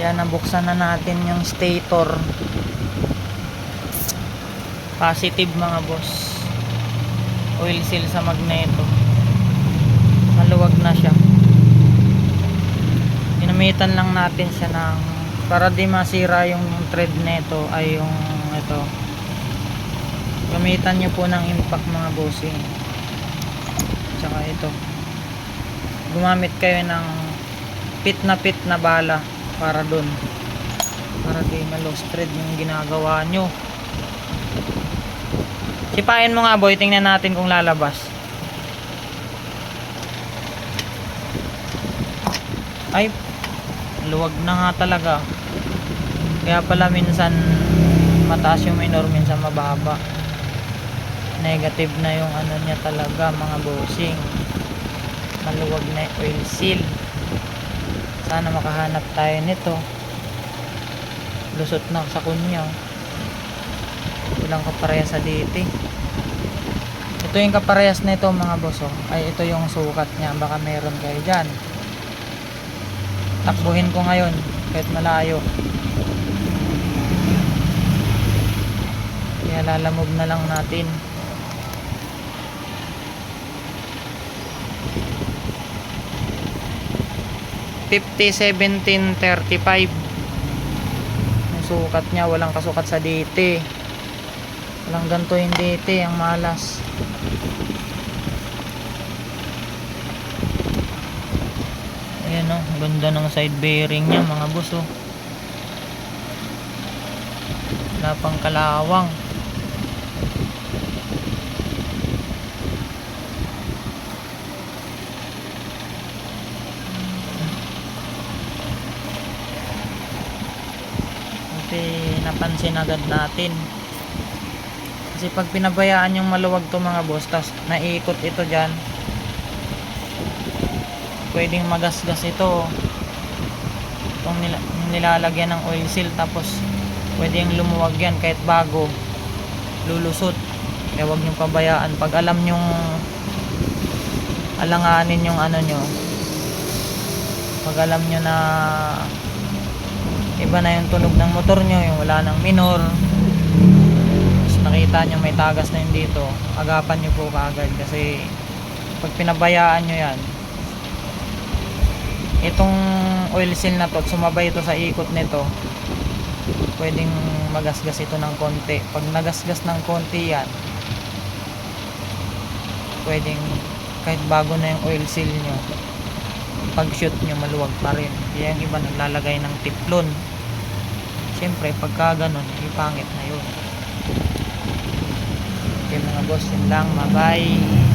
Yan, nabuksan na natin yung stator. Positive mga boss. Oil seal sa magneto. Maluwag na siya. Ginamitan lang natin siya ng para di masira yung thread neto ay yung ito. Gamitan nyo po ng impact mga bossing. Tsaka ito. Gumamit kayo ng pit na bala para dun. Para di ma-lost thread yung ginagawa nyo. Sipain mo nga boy, tingnan natin kung lalabas. Ay, luwag na nga talaga. Kaya pala minsan mataas yung minor, minsan mababa. Negative na yung ano niya talaga mga bossing. Maluwag na yung oil seal. Sana makahanap tayo nito. Lusot na sa kunyaw. Walang kaparehas sa dito. Ito yung kaparehas nito mga boss oh. Ay ito yung sukat niya. Baka meron kayo dyan. Takbuhin ko ngayon kahit malayo. Kaya lalamove na lang natin. $50-17-35 yung sukat niya. Walang kasukat sa dito. Walang ganito yung dito. Ang malas. Ayan o, ganda ng side bearing niya mga boss oh. Wala pang kalawang. Buti napansin agad natin. Kasi pag pinabayaan yung maluwag to mga boss, tas naiikot ito dyan, pwedeng magasgas ito itong nilalagyan ng oil seal. Tapos pwedeng lumuwag yan kahit bago, lulusot. Kaya huwag nyong pabayaan. Pag alam nyong alanganin yung ano nyo, pag alam nyo na iba na yung tunog ng motor nyo, yung wala ng minor, tapos nakita nyo may tagas na yun dito, agapan nyo po kaagad. Kasi pag pinabayaan nyo yan, itong oil seal na to, sumabay ito sa ikot nito, pwedeng magasgas ito ng konti. Pag nagasgas ng konti yan, pwedeng kahit bago na yung oil seal nyo, pag shoot nyo maluwag pa rin. Kaya yung iba naglalagay ng tiplon. Siyempre pagka ganun, ipangit na yun. Okay mga boss, yun lang. Bye bye.